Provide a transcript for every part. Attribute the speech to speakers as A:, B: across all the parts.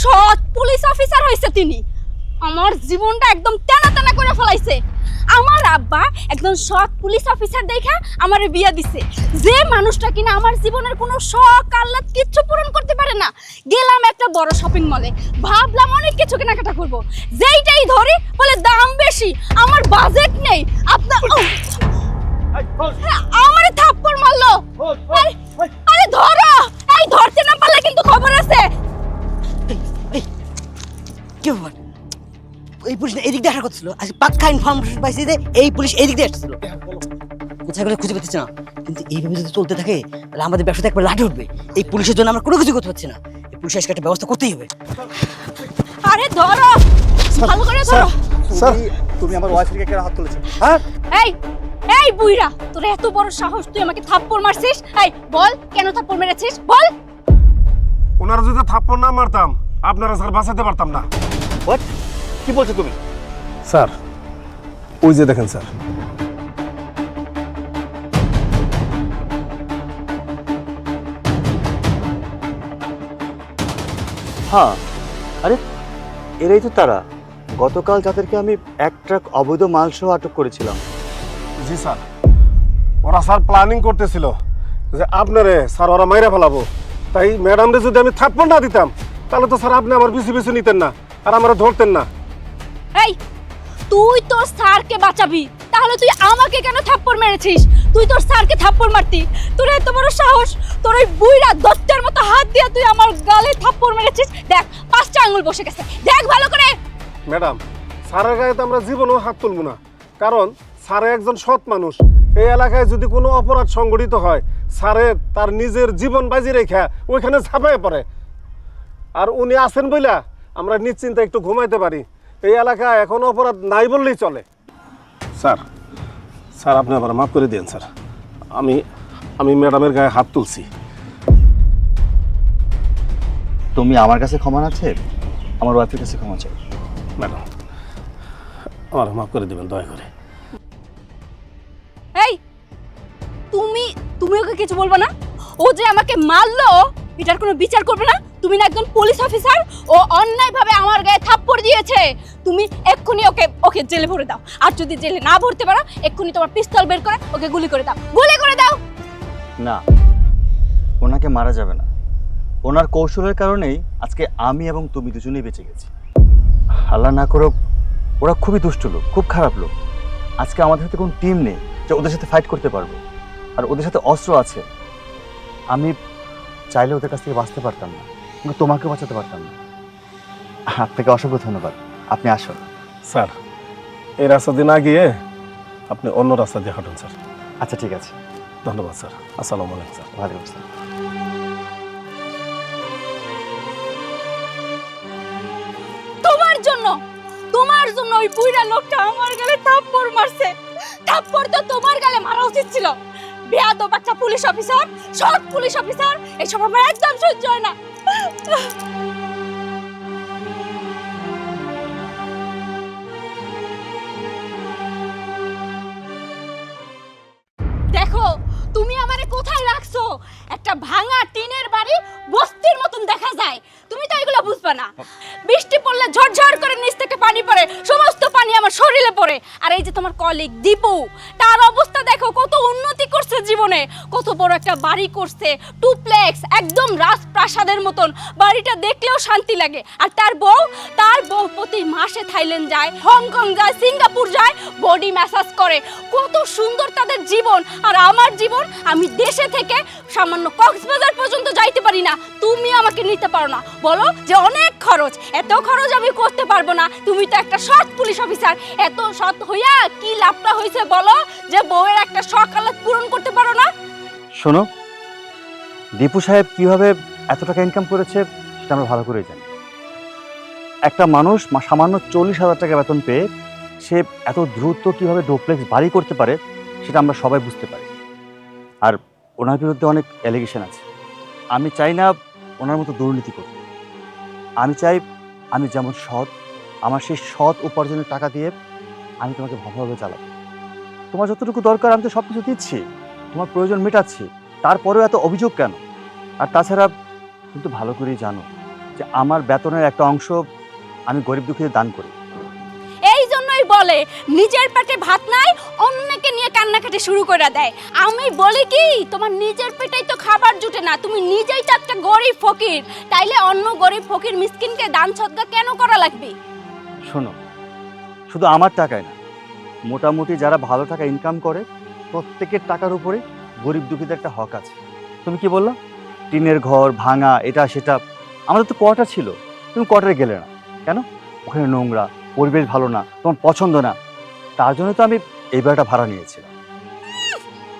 A: সৎ police officer হইছে তিনি। আমার জীবনটা একদম টানা টানা করে ফেলাইছে। আমার আব্বা একদম সৎ পুলিশ অফিসার দেখা আমারে বিয়া দিছে, যে মানুষটা কিনা আমার জীবনের কোনো শখ আহ্লাদ কিচ্ছু পূরণ করতে পারে না। গেলাম একটা বড় শপিং মলে, ভাবলাম অনেক কিছু কেনাকাটা করব, যেইটাই ধরি বলে দাম বেশি, আমার বাজেট নেই। আপনার আমারে থাপ্পড় মারলো। আরে ধরো, এই ধরতে না পারলে কিন্তু খবর আছে।
B: কি ব্যাপার? এই পুলিশ এদিক দিয়ে আসার কথা ছিল, আজকে পাক্কা ইনফরমেশন পাইছি যে এই পুলিশ এদিক দিয়ে আসছিল। কোথায় গেলে খুঁজে পাচ্ছি না, কিন্তু এইভাবে যদি চলতে থাকে তাহলে আমাদের ব্যবসাতে একবার লাঠি উঠবে। এই পুলিশের জন্য আমরা কোনো কিছু করতে পারছি না, এই পুলিশ আজকে একটা ব্যবস্থা করতেই হবে।
A: আরে ধরো, ভালো করে ধরো।
C: স্যার, তুমি আমার ওয়াইফের গায়ে হাত তুলেছো? হ্যাঁ,
A: এই এই বুইড়া, তোর এত বড় সাহস, তুই আমাকে থাপ্পড় মারছিস? এই বল, কেন থাপ্পড় মেরেছিস বল।
D: ওনারা যদি থাপ্পড় না মারতাম আপনারা স্যার বাঁচাতে পারতাম না।
C: হোয়াট? কি বলছো তুমি?
D: স্যার ওই যে দেখেন স্যার,
C: হ্যাঁ, আরে এরাই তো তারা। গতকাল যাদেরকে আমি এক ট্রাক অবৈধ মাল সহ আটক করেছিলাম।
D: জি স্যার, ওরা স্যার প্ল্যানিং করতেছিল যে আপনারে স্যার ওরা মাইরা ফেলাবো। তাই ম্যাডামরে যদি আমি থাপ্পড় না দিতাম তাহলে তো স্যার আপনি আমার পিছু পিছু নিতেন না আর আমার ধরতেন না।
A: এই তুই তোর স্যারকে বাঁচাবি, তাহলে তুই আমাকে কেন থাপ্পড় মেরেছিস? তুই তোর স্যারকে থাপ্পড় মারতি, তোর এত বড় সাহস, তোর ওই বুইড়া দত্তের মতো হাত দিয়ে তুই আমার গালে থাপ্পড় মেরেছিস। দেখ 5টা আঙ্গুল বসে গেছে, দেখ ভালো করে।
D: ম্যাডাম, স্যারের গায়ে তো আমরা জীবনেও হাত তুলব না, কারণ স্যারে একজন সৎ মানুষ। এই এলাকায় যদি কোনো অপরাধ সংগঠিত হয় স্যারে তার নিজের জীবন বাজি রেখা ওইখানে ঝাঁপায় পড়ে। আর উনি আছেন বইলা আমরা নিশ্চিন্তে একটু ঘুমাইতে পারি। এই এলাকায় এখন অপরাধ নাই বললেই চলে। স্যার, স্যার আপনি আবার মাফ করে দিন স্যার, আমি ম্যাডামের গায়ে হাত তুলছি।
C: তুমি আমার কাছে ক্ষমা আছে, আমার ওয়াইফের কাছে ক্ষমা চাই।
D: ম্যাডাম আমার মাফ করে দেবেন দয়া করে।
A: এই তুমি তুমি ওকে কিছু বলবে না? ও যে আমাকে মারলো এটার কোনো বিচার করবে না? তুমি না একজন পুলিশ অফিসার, ও অন্যায়ভাবে আমার গায়ে থাপ্পড় দিয়েছে। তুমি এক্ষুনি ওকে জেলে ভরে দাও, আর যদি জেলে না ভরতে পারো এক্ষুনি তোমার পিস্তল বের করে ওকে গুলি করে দাও, গুলি করে দাও।
C: না, ওনাকে মারা যাবে না। ওনার কৌশলের কারণেই আজকে আমি এবং তুমি দুজনেই বেঁচে গেছি। আল্লাহ না করো, ওরা খুবই দুষ্ট লোক, খুব খারাপ লোক। আজকে আমাদের হাতে কোনো টিম নেই যে ওদের সাথে ফাইট করতে পারবো, আর ওদের সাথে অস্ত্র আছে। আমি চাইলে ওদের কাছ থেকে বাঁচতে পারতাম না, কিন্তু তোমাকেও বাঁচাতে পারতাম না। আপনাকে অসংখ্য ধন্যবাদ, আপনি আসুন।
D: স্যার এই রাস্তা দিয়ে না গিয়ে আপনি অন্য রাস্তা দিয়ে হাঁটুন স্যার।
C: আচ্ছা ঠিক আছে,
D: ধন্যবাদ স্যার। আসসালামু আলাইকুম স্যার।
C: ওয়ালাইকুম আসসালাম।
A: তোমার জন্য ওই বুইড়া লোকটা আমার গালে থাপ্পড় মারছে। থাপ্পড় তো তোমার গালে মারা উচিত ছিল। বেয়াদব একটা পুলিশ অফিসার, সৎ পুলিশ অফিসার, এসব আমার একদম সহ্য হয় না। দেখো তুমি আমারে কোথায় রাখছো? একটা ভাঙা টিনের বাড়ি বস্তির মতন দেখা যায়, তুমি তো এগুলো বুঝবা না। বৃষ্টি পড়লে ঝরঝর করে নিচ থেকে পানি পড়ে, সমস্ত পানি আমার শরীরে পড়ে। আর এই যে তোমার কলিগ দীপু, তার অবস্থা দেখো, কত উন্নতি করছে জীবনে, কত বড় একটা বাড়ি করছে, টুপ্লেক্স, একদম রাজপ্রাসাদের মতন। বাড়িটা দেখলেও শান্তি লাগে। আর তার বউ প্রতি মাসে থাইল্যান্ড যায়, হংকং যায়, সিঙ্গাপুর যায়, বডি ম্যাসাজ করে। কত সুন্দর তাদের জীবন। আর আমার জীবন, আমি দেশে থেকে সামান্য কক্সবাজার পর্যন্ত যাইতে পারি না, তুমি আমাকে নিতে পারো না। বলো যে অনেক খরচ, এত খরচ আমি করতে পারবো না। তুমি তো একটা সৎ পুলিশ অফিসার, এত সৎ হইয়া কি লাভটা হয়েছে বলো, যে বউয়ের একটা শখ আহ্লাদ পূরণ করতে পারো না?
C: শোনো, দীপু সাহেব কিভাবে এত টাকা ইনকাম করেছে সেটা আমরা ভালো করেই জানি। একটা মানুষ সামান্য 40,000 টাকা বেতন পেয়ে সে এত দ্রুত কিভাবে ডুপ্লেক্স বাড়ি করতে পারে সেটা আমরা সবাই বুঝতে পারি। আর ওনার বিরুদ্ধে অনেক অ্যালিগেশন আছে। আমি চাই না ওনার মতো দুর্নীতি করতে। আমি চাই আমি যেমন সৎ, আমার সেই সৎ উপার্জনের টাকা দিয়ে আমি তোমাকে ভালোভাবে চালাবো। তোমার যতটুকু দরকার আমি তো সব কিছু দিচ্ছি, তোমার প্রয়োজন মেটাচ্ছি, তারপরেও এত অভিযোগ কেন? আর তাছাড়া কিন্তু ভালো করেই জানো যে আমার বেতনের একটা অংশ আমি গরিব দুঃখীদের দান করি।
A: এই জন্যই বলে নিজের পেটে ভাত নাই, অন্যকে নিয়ে কান্নাকাটি শুরু করে দেয়। আমি বলি কি, তোমার নিজের পেটেই তো খাবার জুটে না, তুমি নিজেই তো একটা গরিব ফকির, তাইলে অন্য গরিব ফকির মিসকিনকে দান সদকা কেন করা লাগবে?
C: শোনো, শুধু আমার টাকায় না, মোটামুটি যারা ভালো টাকা ইনকাম করে প্রত্যেকের টাকার উপরে গরিব দুঃখীদের একটা হক আছে। তুমি কি বললা? টিনের ঘর ভাঙা, এটা সেটা। আমাদের তো কোয়ার্টার ছিল, তুমি কোয়ার্টারে গেলে না কেন? ওখানে নোংরা, পরিবেশ ভালো না, তোমার পছন্দ না, তার জন্য তো আমি এই বাড়িটা ভাড়া নিয়েছিলাম।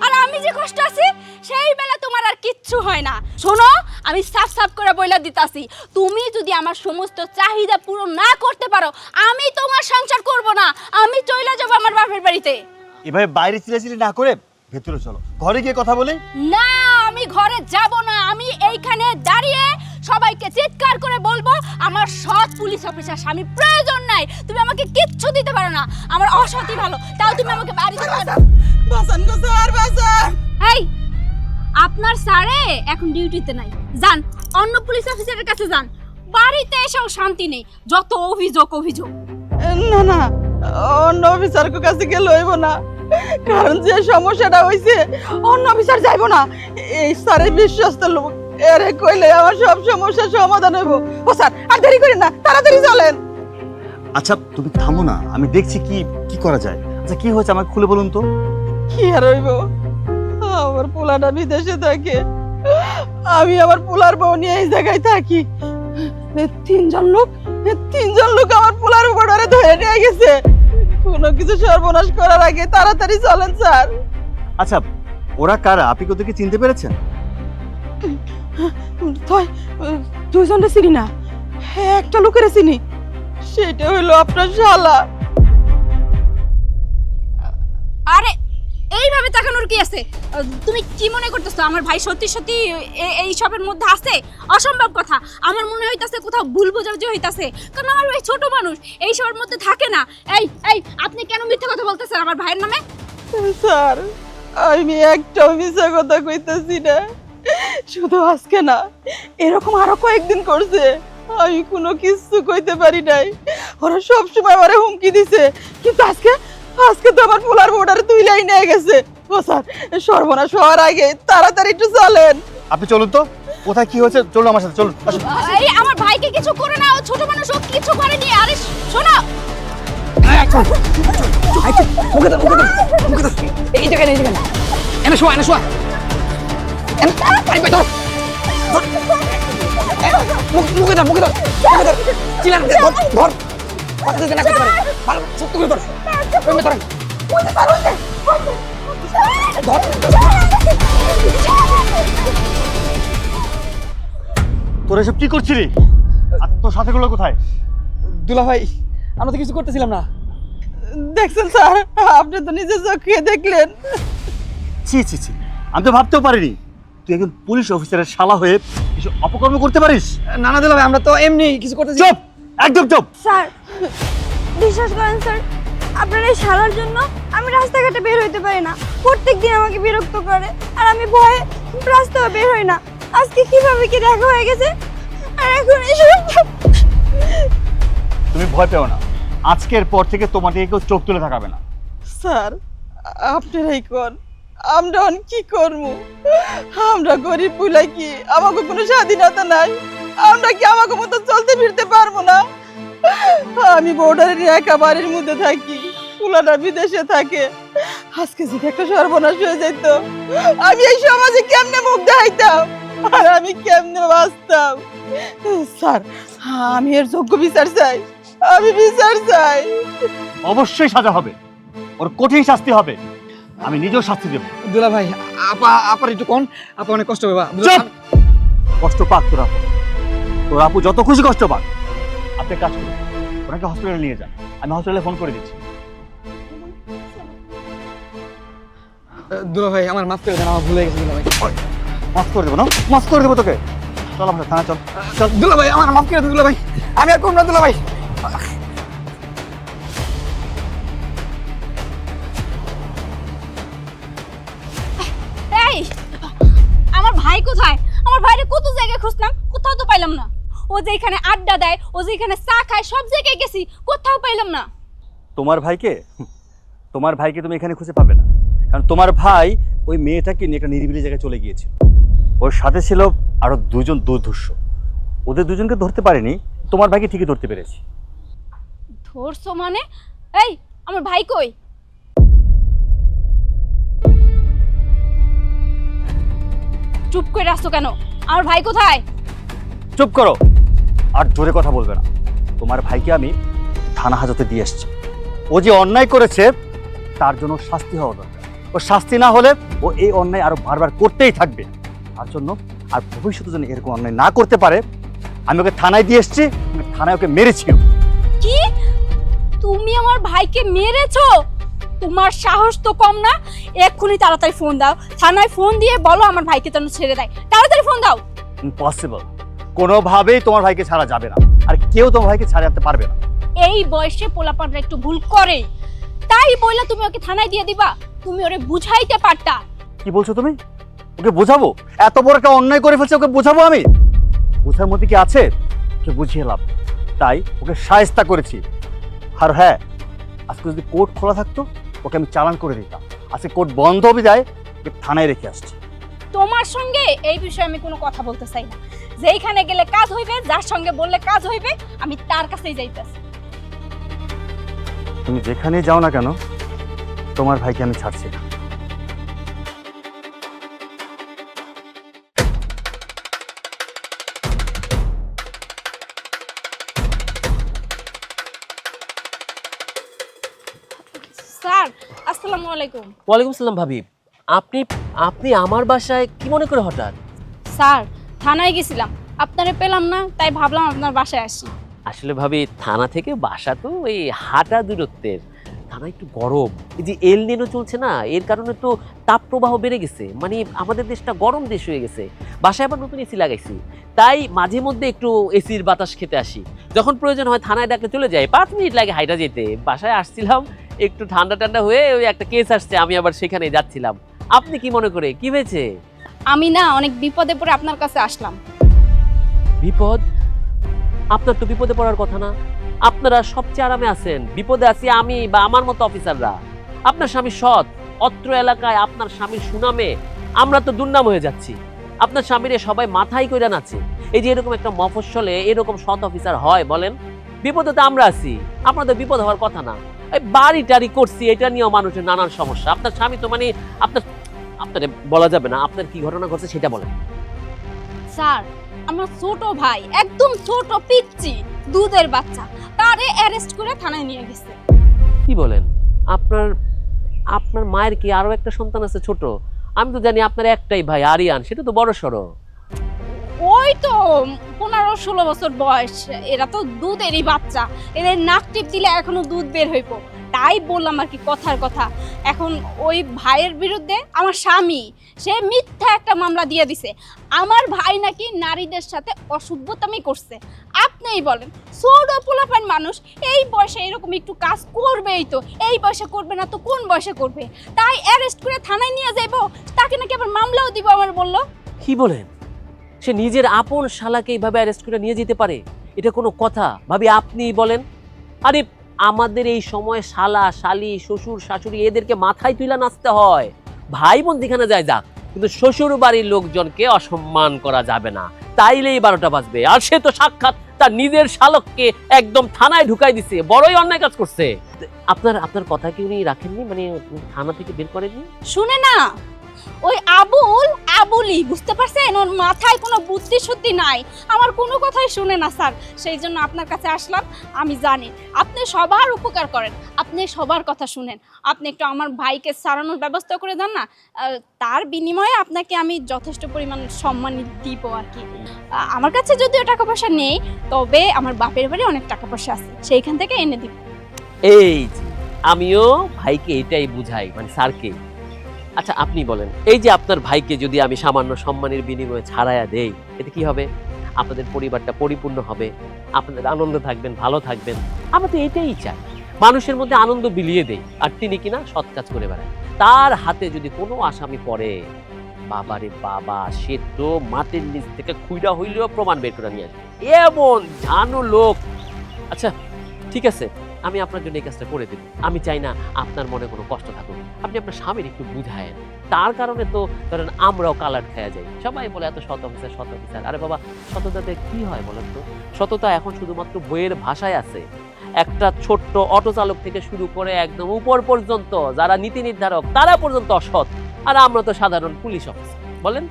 A: আর আমি যে কষ্ট আছি সেই বেলা তোমার আর কিচ্ছু হয় না। শোনো, আমি সাফ সাফ করে বইলা দিতাছি, তুমি যদি আমার সমস্ত চাহিদা পূরণ না করতে পারো, আমি তোমার সংসার করব না, আমি চলে যাব আমার বাপের বাড়িতে।
C: এভাবে বাইরে চিলাচিলি না করে ভেতরে চলো, ঘরে গিয়ে কথা বলি।
A: না, আমি ঘরে যাব না, আমি এইখানে দাঁড়িয়ে সবাইকে চিৎকার করে বলবো আমার সৎ পুলিশ অফিসার স্বামী প্রয়োজন নাই, তুমি আমাকে কিচ্ছু দিতে পারো না, আমার অসৎই ভালো, তাও তুমি আমাকে বাড়িতে
E: বাসান গো স্যার, বাসান।
A: এই, আপনার স্যারে এখন ডিউটিতে নাই, যান অন্য পুলিশ অফিসারের কাছে যান, বাড়িতে এসেও শান্তি নেই, যত অভিযোগ।
E: না না, অন্য অফিসার কাছে গেলে হইব না, কারণ যে সমস্যাটা হইছে অন্য অফিসার যাইব না, এই স্যারের বিশ্বস্ত লোক, এরে কইলে আমার সব সমস্যার সমাধান হইব। ও স্যার, আর দেরি করেন না, তাড়াতাড়ি চলেন।
C: আচ্ছা তুমি থামো না, আমি দেখছি কি কি করা যায়। আচ্ছা কি হয়েছে আমাকে খুলে বলুন তো।
E: কি আর হইব, আমার পোলাটা বিদেশে থাকে, আমি আমার পোলার বউ নিয়ে এই জায়গায় থাকি, তিনজন লোক আমার পোলার উপর ধরে নিয়ে গেছে, কোনো কিছু সর্বনাশ করার আগে তাড়াতাড়ি চলেন স্যার।
C: আচ্ছা ওরা কারা, আপনি কি ওদেরকে চিনতে পেরেছেন?
E: দুইজনটা চিনি না, একটা লোকের চিনি, সেটা হইলো আপনার শালা।
A: আরে এইভাবে তাকানোর কি আছে? তুমি কি মনে করতেছো আমার ভাই সত্যি সত্যি এই সবের মধ্যে আছে? অসম্ভব কথা, আমার মনে হইতাছে কোথাও ভুল বোঝাবুঝি হইতাছে, কারণ আমার ভাই ছোট মানুষ, এই সবের মধ্যে থাকে না। এই আপনি কেন মিথ্যা কথা বলতেছেন আমার ভাইয়ের নামে?
E: স্যার, আমি একটাও মিথ্যা কথা কইতেছি না, শুধু আজকে না, এরকম আরো কয়েকদিন করছে, আমি কোনো কিছু কইতে পারি নাই, ওরা সবসময় আমারে হুমকি দিছে, কিন্তু আজকে তো আমার পোলার বোর্ডারে তুইলাই নিয়ে গেছে। ও স্যার, সর্বনাশ হওয়ার আগে তাড়াতাড়ি একটু চলেন।
C: আপনি চলুন তো, কোথায় কি হয়েছে চলুন আমার সাথে, চলুন।
A: এই আমার ভাইকে কিছু করে না, ও ছোট মানুষ, ও কিছু করেনি। আরে শোনো,
B: এই জায়গায় এনে শোয়া মুখে ধর চিলান ধর, কথা যদি না করতে পারে ভালো সত্য করে ধর, ধরেন
C: তোরা এসব কি করছিলি? আর তোর সাথে গুলো কোথায়?
B: দুলা ভাই, আমরা তো কিছু করতেছিলাম না।
E: দেখছেন স্যার, আপনি তো নিজে চোখে দেখলেন।
C: ছি ছি ছি, আমি তো ভাবতেও পারিনি তুই একজন পুলিশ অফিসারের শালা হয়ে এসব অপকর্ম করতে পারিস।
B: না দুলা ভাই, আমরা তো এমনি কিছু করতেছি।
C: চুপ, একদম চুপ।
F: স্যার, বিশ্বাস করেন স্যার, আপনার এই শালার জন্য আমি রাস্তাঘাটে বের হইতে পারি না, প্রত্যেকদিন আমাকে বিরক্ত করে, আর আমি ভয়ে রাস্তায় বের হই না। আজকে কিভাবে কি দেখা হয়ে গেছে, আর এখন এসব।
C: তুমি ভয় পেও না, আজকের পর থেকে তোমার দিকে কেউ চোখ তুলে তাকাবে না।
E: স্যার, আপনারাই কোন, আমরা কি করবো? আমরা গরিব বুলাই কি আমাকে কোনো স্বাধীনতা নাই? আমরা কি আমাকে মতো চলতে ফিরতে পারবো না? আমি বর্ডারের একা বাড়ির মধ্যে থাকি, পুলাটা বিদেশে থাকে, আজকে যদি একটা সর্বনাশ হয়ে যেত, আমি এই সমাজে কেমনে মুখ দেখাইতাম, আর আমি কেমনে বাঁচতাম? স্যার, আমি এর যোগ্য বিচার চাই, আমি বিচার চাই।
C: অবশ্যই সাজা হবে, ওর কঠিন শাস্তি হবে, আমি নিজেও শাস্তি দেব।
B: দুলা ভাই, আপার একটু কোন, আপা অনেক কষ্ট হবে।
C: চুপ! কষ্ট পাক তোর আপু, তোর আপু যত খুশি কষ্ট পাক। আপনি কাজ করুন, ওনাকে হসপিটালে নিয়ে যান, আমি হসপিটালে ফোন করে দিচ্ছি।
B: দুলা ভাই, আমার মাফ করে দেন, আমার ভুলে গেছে দুলা ভাই।
C: মাফ করে দেবো না, মাফ করে দেবো তোকে। চল আমরা থানা, চল চল।
B: দুলা ভাই, আমার মাফ করে দেন দুলা ভাই, আমি আর করব না দুলা ভাই।
A: এই আমার ভাই কোথায়? আমার ভাইরে কত জায়গায় খুঁজলাম, কোথাও তো পাইলাম না। ও যে এখানে আড্ডা দেয়, ও যে এখানে চা খায়, সব জায়গায় গেছি, কোথাও পাইলাম না।
C: তোমার ভাইকে তুমি এখানে খুঁজে পাবে না, কারণ তোমার ভাই ওই মেয়েটাকে নিয়ে একটা নিরিবিলি জায়গায় চলে গিয়েছিল। ওর সাথে ছিল আরো দুজন দুর্ধর্ষ, ওদের দুজনকে ধরতে পারিনি, তোমার ভাইকে ঠিকই ধরতে পেরেছি।
A: ধরছো মানে? এই আমার ভাই কই? চুপ করে আসছো কেন? আমার ভাই কোথায়?
C: চুপ করো, আর জোরে কথা বলবে না। তোমার ভাইকে আমি থানা হাজতে দিয়ে এসেছি। ও যে অন্যায় করেছে তার জন্য শাস্তি হওয়া দরকার। ও শাস্তি না হলে ও এই অন্যায় আরো বারবার করতেই থাকবে। তার জন্য আর ভবিষ্যতে যেন এরকম অন্যায় না করতে পারে, আমি ওকে থানায় দিয়ে এসেছি, থানায় ওকে মেরেছিও।
A: কি? তুমি আমার ভাইকে মেরেছো? তোমার সাহস তো কম না। এক্ষুনি তাড়াতাড়ি ফোন দাও, থানায় ফোন দিয়ে বলো আমার ভাইকে যেন ছেড়ে দেয়। তাড়াতাড়ি ফোন দাও।
C: ইম্পসিবল, কোনোভাবেই তোমার ভাইকে ছাড়া যাবে না, আর কেউ তোমার ভাইকে ছাড়া আনতে পারবে না।
A: এই বয়সে পোলাপানরা একটু ভুল করে, তাই বললা তুমি ওকে থানায় দিয়ে দিবা? তুমি ওরে বুঝাইতে পারতা।
C: কি বলছো তুমি? ওকে বোঝাবো? এত বড় একটা অন্যায় করে ফেলছে, ওকে বোঝাবো আমি? বোঝার মধ্যে কি আছে? ওকে বুঝিয়ে লাভ, তাই ওকে শায়েস্তা করেছি। আর হ্যাঁ, আজকে যদি কোর্ট খোলা থাকতো ওকে আমি চালান করে দিতাম। আজকে কোর্ট বন্ধ হবে যায়, ওকে থানায় রেখে আসছি।
A: তোমার সঙ্গে এই বিষয়ে আমি কোনো কথা বলতে চাই না। যেইখানে গেলে কাজ হইবে, যার সঙ্গে বললে কাজ হইবে, আমি তার কাছেই যাইতেছি।
C: তুমি যেখানেই যাও না কেন, তোমার ভাইকে আমি ছাড়ছি না।
A: স্যার, আসসালামু আলাইকুম।
G: ওয়ালাইকুম সালাম ভাবি। আপনি আপনি আমার বাসায় কি মনে করে হঠাৎ?
A: স্যার, থানায় গেছিলাম, আপনারে পেলাম না, তাই ভাবলাম আপনার বাসায় আসি।
G: আসলে ভাবি, থানা থেকে বাসা তো এই হাঁটা দূরত্বের। থানা একটু গরম, এই যে এল নিনো চলছে না, এর কারণে তো তাপ প্রবাহ বেড়ে গেছে। মানে আমাদের দেশটা গরম দেশ হয়ে গেছে। বাসায় আবার নতুন এসি লাগাইছি, তাই মাঝে মধ্যে একটু এসির বাতাস খেতে আসি। যখন প্রয়োজন হয় থানায় ডাকলে চলে যাই, 5 মিনিট লাগে হাইটা যেতে। বাসায় আসছিলাম, একটু ঠান্ডা ঠান্ডা হয়ে ওই একটা কেস আসছে, আমি আবার সেখানে যাচ্ছিলাম। আপনি কি মনে করে, কি হয়েছে?
A: আমি না অনেক বিপদে পড়ে আপনার কাছে আসলাম।
G: বিপদ? আপনার তো বিপদে পড়ার কথা না। আপনারা সবচেয়ে আরামে আছেন, বিপদে আছি আমি বা আমার মতো অফিসাররা। আপনার স্বামী সৎ, অত্র এলাকায় আপনার স্বামীর সুনামে আমরা তো দুর্নাম হয়ে যাচ্ছি। আপনার স্বামীরে সবাই মাথায় কইরা নাচে। এই যে এরকম একটা মফস্বলে এরকম সৎ অফিসার হয় বলেন? বিপদে তো আমরা আছি, আপনাদের বিপদ হওয়ার কথা না। এই বাড়ি টাড়ি করছি, এটা নিয়েও মানুষের নানান সমস্যা। আপনার স্বামী তো মানে আপনার বলা যাবে না। আপনার কি ঘটনা ঘটছে সেটা বলেন।
A: স্যার, আমার ছোট ভাই, একদম ছোট পিচ্চি দুধের বাচ্চা, তারে অ্যারেস্ট করে থানায় নিয়ে গেছে।
G: কি বলেন? আপনার আপনার মায়ের কি আরো একটা সন্তান আছে ছোট? আমি তো জানি আপনার একটাই ভাই আরিয়ান, সেটা তো বড় সড়ো।
A: ওই তো 15-16 বছর বয়স, এরা তো দুধেরই বাচ্চা, এদের নাক টিপ দিলে এখনো দুধ বের হইব। তাই বললাম আর কি, কথার কথা। এখন ওই ভাইয়ের বিরুদ্ধে আমার স্বামী সে মিথ্যা একটা মামলা দিয়ে দিছে। আমার ভাই নাকি নারীদের সাথে অসভ্যতামি করছে। আপনিই বলেন, ছোট পোলাপান মানুষ এই বয়সে এরকম একটু কাজ করবেই তো। এই বয়সে করবে না তো কোন বয়সে করবে? তাই অ্যারেস্ট করে থানায় নিয়ে যাইবো, তাকে নাকি আবার মামলাও দিব আমার বললো।
G: কি বলেন? সে নিজের আপন শালাকে এইভাবে অ্যারেস্ট করে নিয়ে যেতে পারে? এটা কোনো কথা ভাবি? আপনিই বলেন। আরে আমাদের এই সময় শালা শালি শ্বশুর শাশুড়ি এদেরকে মাথায় তুলে নাচতে হয়। ভাই বোন যেখানে যায় যাক, কিন্তু শ্বশুর বাড়ির লোকজনকে অসম্মান করা যাবে না, তাইলেই 12টা বাজবে। আর সে তো সাক্ষাৎ তার নিজের শালককে একদম থানায় ঢুকাই দিছে, বড়ই অন্যায় কাজ করছে। আপনার কথা কি উনি রাখেননি? মানে থানা থেকে বের করেননি?
A: শুনে না, ওই আবুলি, বুঝতে পারছেন? ওর মাথায় কোনো বুদ্ধি শুদ্ধি নাই, আমার কোনো কথাই শুনে না স্যার। সেই জন্য আপনার কাছে আসলাম। আমি জানি আপনি সবার উপকার করেন, আপনি সবার কথা শুনেন। আপনি একটু আমার ভাইকে ছাড়ানোর ব্যবস্থা করে দেন না, তার বিনিময়ে আপনাকে আমি যথেষ্ট পরিমাণ সম্মান দিব আর কি। আমার কাছে যদিও টাকা পয়সা নেই, তবে আমার বাপের বাড়ি অনেক টাকা পয়সা আছে, সেইখান থেকে এনে দিব।
G: এই যে আমিও ভাইকে এটাই বুঝাই, মানে স্যারকে। আচ্ছা আপনি বলেন, এই যে আপনার ভাইকে যদি আমি সামান্য সম্মানের বিনিময়ে ছাড়াইয়া দেই, এতে কি হবে? আপনাদের পরিবারটা পরিপূর্ণ হবে, আপনাদের আনন্দ থাকবেন, ভালো থাকবেন। আমরা তো এটাই চাই, মানুষের মধ্যে আনন্দ বিলিয়ে দেই। আর তিনি কিনা সৎ কাজ করে বেড়ায়। তার হাতে যদি কোনো আসামি পড়ে, বাবারে বাবা, সে তো মাটির নিচ থেকে খুইরা হইলেও প্রমাণ বের করে নিয়ে আসবে, এমন জানো লোক। আচ্ছা ঠিক আছে, আমি আপনার জন্য এই কাজটা করে দেব। আমি চাই না আপনার মনে কোনো কষ্ট থাকুক, আপনি আপনার স্বামীর একটু বুঝায়েন। তার কারণে তো ধরেন আমরাও কালার খেয়ে যাই, সবাই বলে এত সৎ অফিসার সৎ অফিসার। আরে বাবা, সততাতে কি হয় বলেন তো? সততা এখন শুধুমাত্র বইয়ের ভাষায় আছে। একটা ছোট্ট অটো চালক থেকে শুরু করে একদম উপর পর্যন্ত যারা নীতি নির্ধারক তারা পর্যন্ত অসৎ, আর আমরা তো সাধারণ পুলিশ অফিসার। বলেন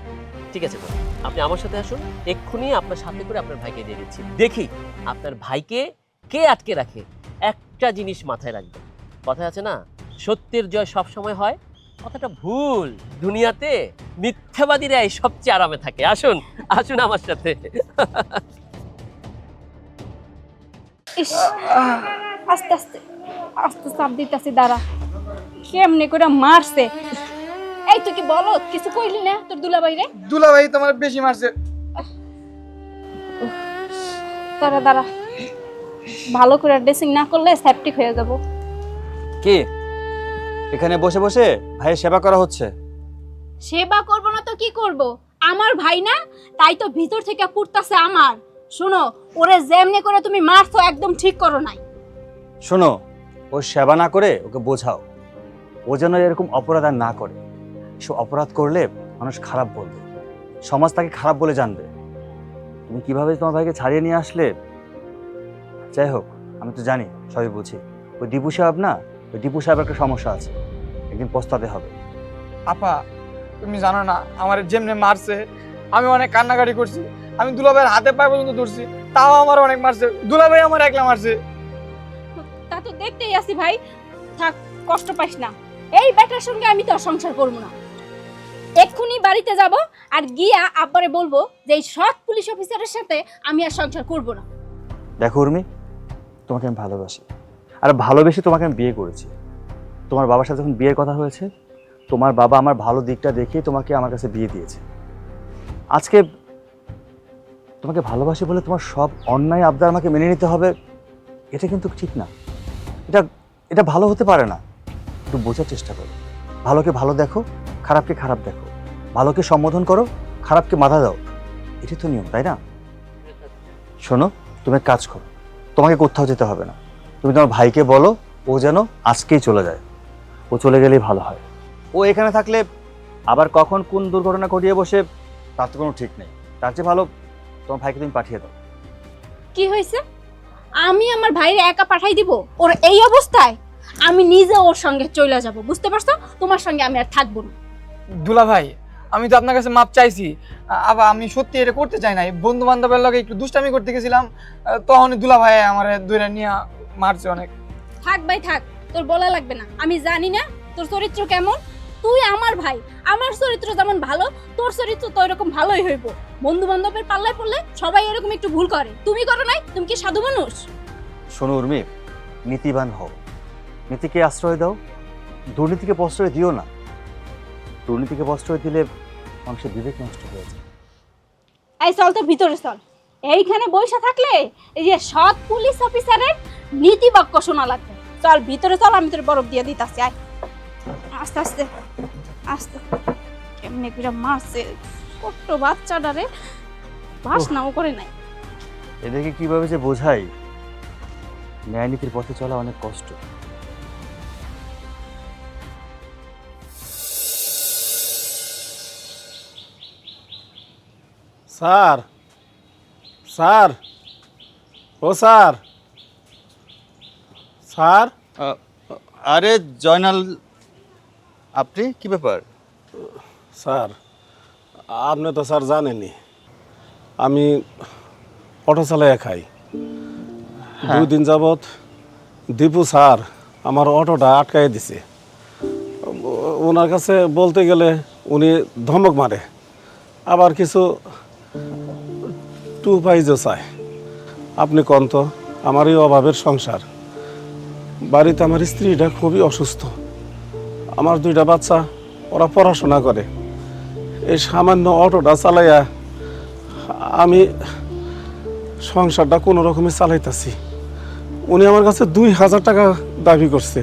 G: ঠিক আছে, বলেন আপনি আমার সাথে আসুন, এক্ষুনি আপনার সাথে করে আপনার ভাইকে দিয়ে দিচ্ছি। দেখি আপনার ভাইকে কে আটকে রাখে। একটা জিনিস মাথায় রাখবেন, কথায় আছে না, সত্যের জয় সব সময় হয়, কথাটা ভুল। দুনিয়াতে মিথ্যাবাদীরাই সবচেয়ে আরামে থাকে। আসুন আসুন আমার সাথে।
A: ইস, আস্তে আস্তে আস্তে চাপ দিতেছি, দাঁড়া। কেমনে করে মারছে! এই তুই কি বলো, কিছু কইলি না তোর দুলাভাই রে?
H: দুলাভাই তোমার বেশি মারছে।
A: দাঁড়া দাঁড়া, ভালো করে ড্রেসিং না করলে সেপটিক হয়ে যাব।
C: কি এখানে বসে বসে ভাইয়ের সেবা করা হচ্ছে?
A: সেবা করব না তো কি করব? আমার ভাই না, তাই তো ভিতর থেকে পুড়তাছে আমার। শোনো, ওরে যেমনে করে তুমি মারছো একদম ঠিক করো নাই।
C: শোনো, ও সেবা না করে ওকে বোঝাও, ও যেন এরকম অপরাধ আর না করে। সে অপরাধ করলে মানুষ খারাপ বলবে, সমাজ তাকে খারাপ বলে জানবে। তুমি কিভাবে তোমার ভাইকে ছাড়িয়ে নিয়ে আসলে? যাই হোক, আমি তো জানি, সবই বুঝি। ওই দীপু সাহেব না, ওই দীপু সাহেবের একটা সমস্যা আছে, একদিন পস্তাতে হবে।
H: আপা তুমি জানো না আমার যেমনে মারছে, আমি অনেক কান্নাকাটি করছি। আমি দুলাভাইয়ের হাতে পায়ে পর্যন্ত ধরছি, তাও আমার অনেক মারছে। দুলাভাই আমার একলা মারছে।
A: তা তো দেখতেই আছি ভাই, থাক কষ্ট পাইস না। এই বেটার সঙ্গে আমি তো আর সংসার করব না। এক্ষুনি বাড়িতে যাব আর গিয়া আব্বারে বলবো যে এই সৎ পুলিশ অফিসারের সাথে আমি আর সংসার করব না।
C: দেখো উর্মি, তোমাকে আমি ভালোবাসি, আর ভালোবেসে তোমাকে আমি বিয়ে করেছি। তোমার বাবার সাথে যখন বিয়ের কথা হয়েছে, তোমার বাবা আমার ভালো দিকটা দেখে তোমাকে আমার কাছে বিয়ে দিয়েছে। আজকে তোমাকে ভালোবাসি বলে তোমার সব অন্যায় আবদার আমাকে মেনে নিতে হবে, এটা কিন্তু ঠিক না। এটা এটা ভালো হতে পারে না। একটু বোঝার চেষ্টা করো, ভালোকে ভালো দেখো, খারাপকে খারাপ দেখো, ভালোকে সম্বোধন করো, খারাপকে বাধা দাও। এটা তো নিয়ম, তাই না? শোনো, তুমি এক কাজ করো, তোমাকে কোথাও যেতে হবে না। তুমি তোমার ভাইকে বলো ও যেন আজকেই চলে যায়। ও চলে গেলেই ভালো হয়। ও এখানে থাকলে আবার কখন কোন দুর্ঘটনা ঘটিয়ে বসে তার তো কোনো ঠিক নেই। তার চেয়ে ভালো তোমার ভাইকে তুমি পাঠিয়ে দাও।
A: কি হয়েছে? আমি আমার ভাইরে একা পাঠাই দিব ওর এই অবস্থায়? আমি নিজে ওর সঙ্গে চলে যাব, বুঝতে পারছো? তোমার সঙ্গে আমি আর থাকবো না।
H: দুলাভাই আমি তো আপনার কাছে মাপ চাইছি, আবার আমি সত্যি এটা করতে চাই নাই। বন্ধু বান্ধবের লগে একটু দুষ্টামি করতে গেছিলাম, তখন দুলাভাই আমার দূরে নিয়ে মারছে অনেক।
A: থাক ভাই থাক, তোর বলা লাগবে না। আমি জানি না তোর চরিত্র কেমন। তুই আমার ভাই, আমার চরিত্র যেমন ভালো, তোর চরিত্র তো এরকম ভালোই হইব। বন্ধু বান্ধবের পাল্লায় পড়লে সবাই এরকম একটু ভুল করে। তুমি করো নাই? তুমি কি সাধু মানুষ?
C: শোনো উর্মি, নীতিবান হও, নীতিকে আশ্রয় দাও, দুর্নীতিকে প্রশ্রয় দিও না। দুর্নীতিকে প্রশ্রয় দিলে মানুষের বিবেক নষ্ট হয়ে যায়।
A: এই চল তো ভিতরে চল। এইখানে বইসা থাকলে এই যে সৎ পুলিশ অফিসারের নীতি বাক্য শোনা লাগবে। চল ভিতরে চল, আমি তোর বরফ দিয়ে দিতাছি। আয় আস্তে আস্তে আস্তে। কেমনে করে মারছে ছোট্ট বাচ্চাটারে, ভাষণাও করে নাই।
C: এদেরকে কিভাবে যে বোঝাই, ন্যায় নীতির পথে চলা অনেক কষ্ট।
D: স্যার, স্যার, ও স্যার, স্যার।
C: আরে জয়নাল, আপনি কি ব্যাপার?
D: স্যার, আপনি তো স্যার জানেনই আমি অটো চালাইয়া খাই। 2 দিন যাবৎ দীপু স্যার আমার অটোটা আটকাই দিছে। ওনার কাছে বলতে গেলে উনি ধমক মারে, আবার কিছু টু পাইজও চায়। আপনি কোন তো, আমার এই অভাবের সংসার, বাড়িতে আমার স্ত্রীটা খুবই অসুস্থ, আমার 2টা বাচ্চা, ওরা পড়াশোনা করে। এই সামান্য অটোটা চালাইয়া আমি সংসারটা কোনো রকমে চালাইতেছি। উনি আমার কাছে 2000 টাকা দাবি করছে।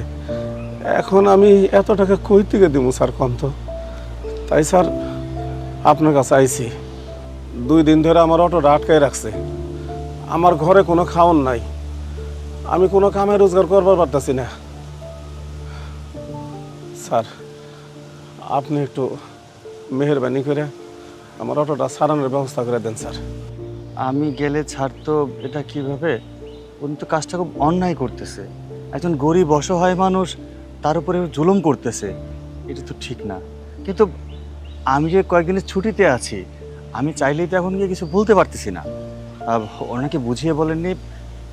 D: এখন আমি এত টাকা কই থেকে দিব স্যার কন্ত? তাই স্যার আপনার কাছে আইছি। 2 দিন ধরে আমার অটোটা আটকায় রাখছে। আমার ঘরে কোনো খাওয়ান নাই, আমি কোনো কামে রোজগার করবার পারতেছি না। স্যার, আপনি একটু মেহেরবানি করে আমার অটোটা সারানোর ব্যবস্থা করে দেন স্যার।
C: আমি গেলে ছাড়তো এটা কিভাবে? উনি তো কাজটা খুব অন্যায় করতেছে। একজন গরিব অসহায় মানুষ, তার উপরে জুলুম করতেছে, এটা তো ঠিক না। কিন্তু আমি যে কয়েকদিনের ছুটিতে আছি, আমি চাইলেই তো এখন গিয়ে কিছু বলতে পারতেছি না। ওনাকে বুঝিয়ে বলেননি,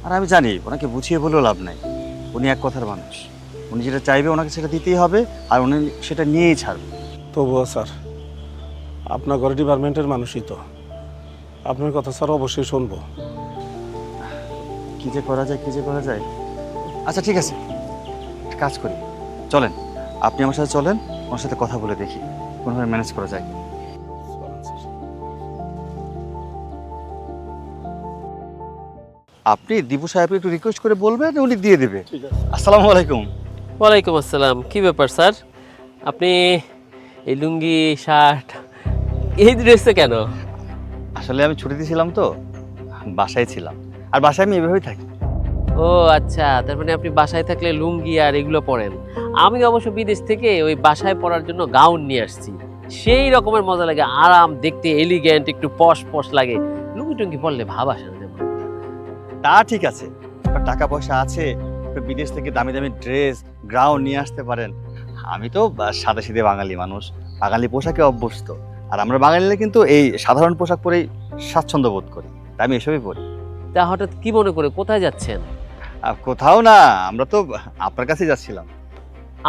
C: আর আমি জানি ওনাকে বুঝিয়ে বলেও লাভ নাই। উনি এক কথার মানুষ, উনি যেটা চাইবে ওনাকে সেটা দিতেই হবে, আর উনি সেটা নিয়েই ছাড়বে।
D: তবুও স্যার, আপনার ঘরে ডিপার্টমেন্টের মানুষই তো, আপনার কথা স্যার অবশ্যই শুনবো।
C: কী যে করা যায়, কী যে করা যায়। আচ্ছা ঠিক আছে, একটা কাজ করি, চলেন আপনি আমার সাথে চলেন, ওনার সাথে কথা বলে দেখি কোনোভাবে ম্যানেজ করা যায়। আপনি দীপু সাহেবকে একটু রিকোয়েস্ট করে বলবেন, উনি দিয়ে দেবে। আসসালামু আলাইকুম।
G: ওয়ালাইকুম আসসালাম। কি ব্যাপার স্যার, আপনি এই লুঙ্গি শার্ট এই ড্রেসে কেন?
C: আসলে আমি ছুটিতে ছিলাম তো, বাসায় ছিলাম, আর বাসায় আমি এভাবেই থাকি।
G: ও আচ্ছা, তার মানে আপনি বাসায় থাকলে লুঙ্গি আর এগুলো পরেন। আমি অবশ্য বিদেশ থেকে ওই বাসায় পরার জন্য গাউন নিয়ে আসছি, সেই রকমের মজা লাগে, আরাম, দেখতে এলিগেন্ট, একটু পশ পশ লাগে। লুঙ্গি টুঙ্গি পরলে ভাব আসে না।
C: তা ঠিক আছে, আপনার টাকা পয়সা আছে, আপনি বিদেশ থেকে দামি দামি ড্রেস গাউন নিয়ে আসতে পারেন। আমি তো সাদা সিধে বাঙালি মানুষ, বাঙালি পোশাকে অভ্যস্ত, আর আমরা বাঙালিরা কিন্তু এই সাধারণ পোশাক পরেই স্বাচ্ছন্দ্য বোধ করি, তাই আমি এসবই পরি।
G: তা হঠাৎ কি মনে করে কোথায় যাচ্ছেন?
C: কোথাও না, আমরা তো আপনার কাছেই যাচ্ছিলাম।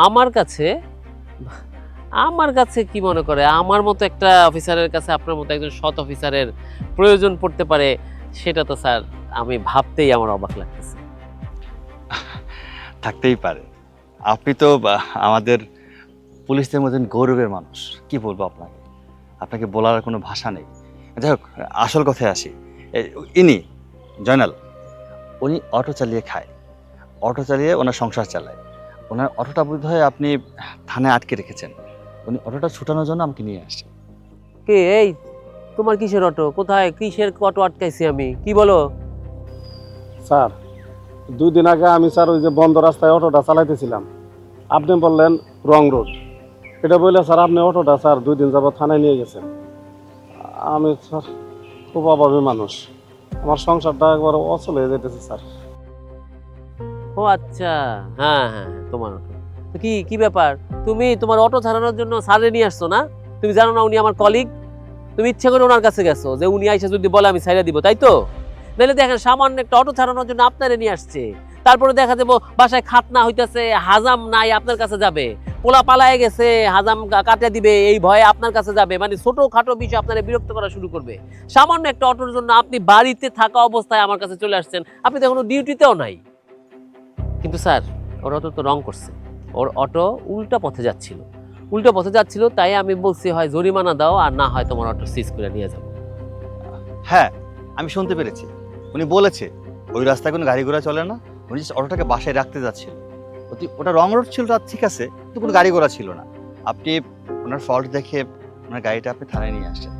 G: আমার কাছে? আমার কাছে কি মনে করে? আমার মতো একটা অফিসারের কাছে আপনার মতো একজন সৎ অফিসারের প্রয়োজন পড়তে পারে, সেটা তো স্যার আমি ভাবতেই আমার অবাক লাগতেছে।
C: থাকতেই পারে, আপনি তো আমাদের পুলিশদের মতন গৌরবের মানুষ, কি বলবো আপনাকে, আপনাকে বলার কোনো ভাষা নেই। যাই হোক, আসল কথায় আসি। ইনি জয়নাল, উনি অটো চালিয়ে খায়, অটো চালিয়ে ওনার সংসার চালায়। ওনার অটোটা বোধ হয় আপনি থানায় আটকে রেখেছেন, উনি অটোটা ছুটানোর জন্য আমাকে নিয়ে আসছে।
G: কে এই? তোমার কিসের অটো? কোথায় কিসের অটো আটকাইছি আমি? কি বলো?
D: স্যার, 2 দিন আগে আমি স্যার ওই যে বন্ধ রাস্তায় অটোটা চালাইতেছিলাম, আপনি বললেন রং রোড, এটা বললে স্যার আপনি অটোটা স্যার 2 দিন যাবত থানায় নিয়ে গেছেন। আমি স্যার খুব অভাবী মানুষ, আমার সংসারটা একবার অচল হয়ে যেতেছে স্যার।
G: ও আচ্ছা, হ্যাঁ হ্যাঁ, তোমার অটো। তো কি কি ব্যাপার? তুমি তোমার অটো ছাড়ানোর জন্য স্যারে নিয়ে আসছো না? তুমি জানো না উনি আমার কলিগ? তুমি ইচ্ছা করে ওনার কাছে গেছো যে উনি আইসা যদি বলে আমি ছাইড়া দিব, তাই তো? নাহলে দেখেন সামান্য একটা অটো ছাড়ানোর জন্য আপনারে নিয়ে আসছে, তারপরে দেখা যাবো বাসায় খাতনা হইতেছে, হাজাম নাই, আপনার কাছে যাবে। পোলা পালায় গেছে, হাজাম কাটে দিবে, এই ভয়ে আপনার কাছে যাবে। মানে ছোটখাটো বিষয় আপনারা বিরক্ত করা শুরু করবে। সামান্য একটা অটোর জন্য আপনি বাড়িতে থাকা অবস্থায় আমার কাছে চলে আসছেন, আপনি তো এখনো ডিউটিতেও নাই। কিন্তু স্যার, ওর অটো তো রং করছে, ওর অটো উল্টা পথে যাচ্ছিল, উল্টা পথে যাচ্ছিল, তাই আমি বলছি হয় জরিমানা দাও, আর না হয় তোমার অটো সিজ করে নিয়ে যাবো।
C: হ্যাঁ, আমি শুনতে পেরেছি, উনি বলেছে ওই রাস্তায় কোনো গাড়ি ঘোড়া চলে না, উনি just অটোটাকে বাসায় রাখতে যাচ্ছিল। ওটা রং রোড ছিল, ঠিক আছে, কিন্তু কোনো গাড়ি ঘোড়া ছিল না। আপনি ওনার ফল্ট দেখে ওনার গাড়িটা আপনি থানায় নিয়ে আসছেন।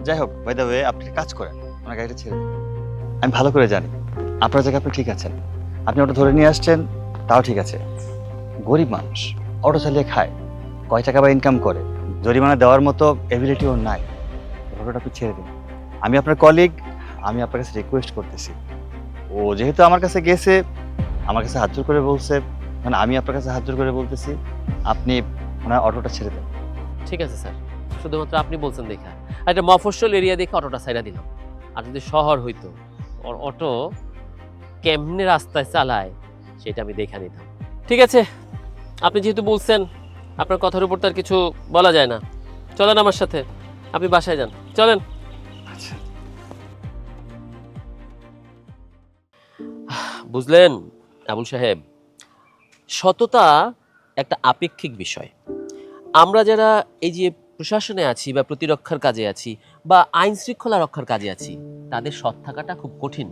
C: যাই হোক, বাই দ্য ওয়ে, আপনি কাজ করেন, ওনার গাড়িটা ছেড়ে দিন। আমি ভালো করে জানি আপনার জায়গায় আপনি ঠিক আছেন, আপনি ওটা ধরে নিয়ে আসছেন, তাও ঠিক আছে। গরিব মানুষ, অটো চালিয়ে খায়, কয় টাকা বা ইনকাম করে, জরিমানা দেওয়ার মতো এবিলিটি ওর নাই। অটোটা আপনি ছেড়ে দিন। আমি আপনার কলিগ, আমি আপনার কাছে রিকোয়েস্ট করতেছি, ও যেহেতু আমার কাছে গেছে, আমার কাছে হাত জোর করে বলছে, মানে আমি আপনার কাছে হাত জোর করে বলতেছি, আপনি ওনার অটোটা ছেড়ে দেন।
G: ঠিক আছে স্যার, শুধুমাত্র আপনি বলছেন দেখা, একটা মফস্বল এরিয়া দেখে অটোটা ছাইড়া দিলাম। আর যদি শহর হইতো, ওর অটো কেমনে রাস্তায় চালায় সেটা আমি দেখে নিতাম। ঠিক আছে, আপনি যেহেতু বলছেন, আপনার কথার উপর তার কিছু বলা যায় না। চলেন আমার সাথে, আপনি বাসায় যান, চলেন।
C: আচ্ছা,
G: বুঝলেন আবুল সাহেব, সততা একটা আপেক্ষিক বিষয়। আমরা যারা এই যে প্রশাসনে আছি বা প্রতিরক্ষার কাজে আছি বা আইন শৃঙ্খলা রক্ষার কাজে আছি, তাদের সৎ থাকাটা খুব কঠিন।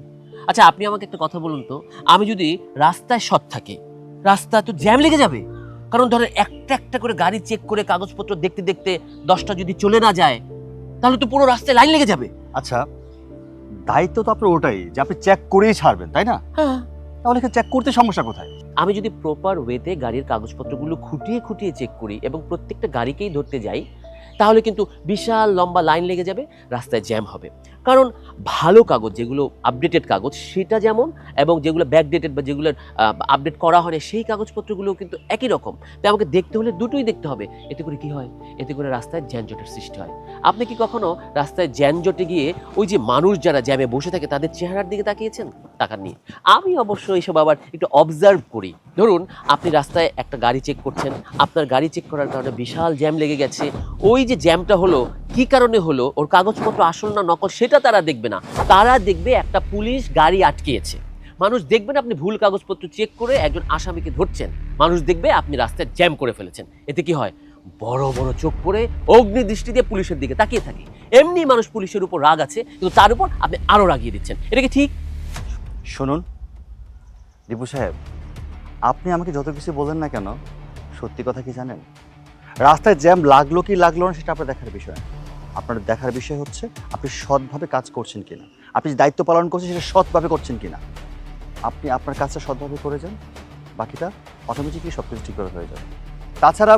G: আচ্ছা, আপনি আমাকে একটা কথা বলুন তো, আমি যদি রাস্তায় সৎ থাকি, রাস্তা তো জ্যাম লেগে যাবে। কারণ ধরেন একটা একটা করে গাড়ি চেক করে কাগজপত্র দেখতে দেখতে 10টা যদি চলে না যায়, তাহলে তো পুরো রাস্তায় লাইন লেগে যাবে।
C: আচ্ছা, দায়িত্ব তো আপনার ওটাই যে আপনি চেক করেই ছাড়বেন, তাই না?
G: হ্যাঁ,
C: তাহলে চেক করতে সমস্যা কোথায়?
G: আমি যদি প্রপার ওয়েতে গাড়ির কাগজপত্রগুলো খুঁটিয়ে খুঁটিয়ে চেক করি এবং প্রত্যেকটা গাড়িকেই ধরতে যাই, তাহলে কিন্তু বিশাল লম্বা লাইন লেগে যাবে, রাস্তায় জ্যাম হবে। কারণ ভালো কাগজ, যেগুলো আপডেটেড কাগজ সেটা যেমন, এবং যেগুলো ব্যাকডেটেড বা যেগুলো আপডেট করা হয় না সেই কাগজপত্রগুলো কিন্তু একই রকম। তাই আমাকে দেখতে হলে দুটোই দেখতে হবে। এতে করে কি হয়? এতে করে রাস্তায় যানজটের সৃষ্টি হয়। আপনি কি কখনো রাস্তায় যানজটে গিয়ে ওই যে মানুষ যারা জ্যামে বসে থাকে তাদের চেহারার দিকে তাকিয়েছেন? তাকাননি। আমি অবশ্য এইসব আবার একটু অবজার্ভ করি। ধরুন আপনি রাস্তায় একটা গাড়ি চেক করছেন, আপনার গাড়ি চেক করার কারণে বিশাল জ্যাম লেগে গেছে। ওই যে জ্যামটা হলো কি কারণে হলো, ওর কাগজপত্র আসল না নকল সেটা তারা দেখবে না, তারা দেখবে একটা পুলিশ গাড়ি আটকিয়েছে। মানুষ দেখবেন আপনি ভুল কাগজপত্র চেক করে একজন আসামিকে ধরছেন, মানুষ দেখবে আপনি রাস্তায় জ্যাম করে ফেলেছেন। এতে কি হয়? বড় বড় চোখ করে অগ্নি দৃষ্টি দিয়ে পুলিশের দিকে তাকিয়ে থাকে। এমনি মানুষ পুলিশের উপর রাগ আছে, কিন্তু তার উপর আপনি আরো রাগিয়ে দিচ্ছেন। এটা কি ঠিক?
C: শুনুন দীপু সাহেব, আপনি আমাকে যত কিছু বলেন না কেন, সত্যি কথা কি জানেন? রাস্তায় জ্যাম লাগলো কি লাগলো না সেটা আপনার দেখার বিষয় না। আপনার দেখার বিষয় হচ্ছে আপনি সৎভাবে কাজ করছেন কিনা, আপনি যে দায়িত্ব পালন করছেন সেটা সৎভাবে করছেন কিনা। আপনি আপনার কাজটা সৎভাবে করে যান, বাকিটা অটোমেটিকলি সব কিছু ঠিক করে হয়ে যাবে। তাছাড়া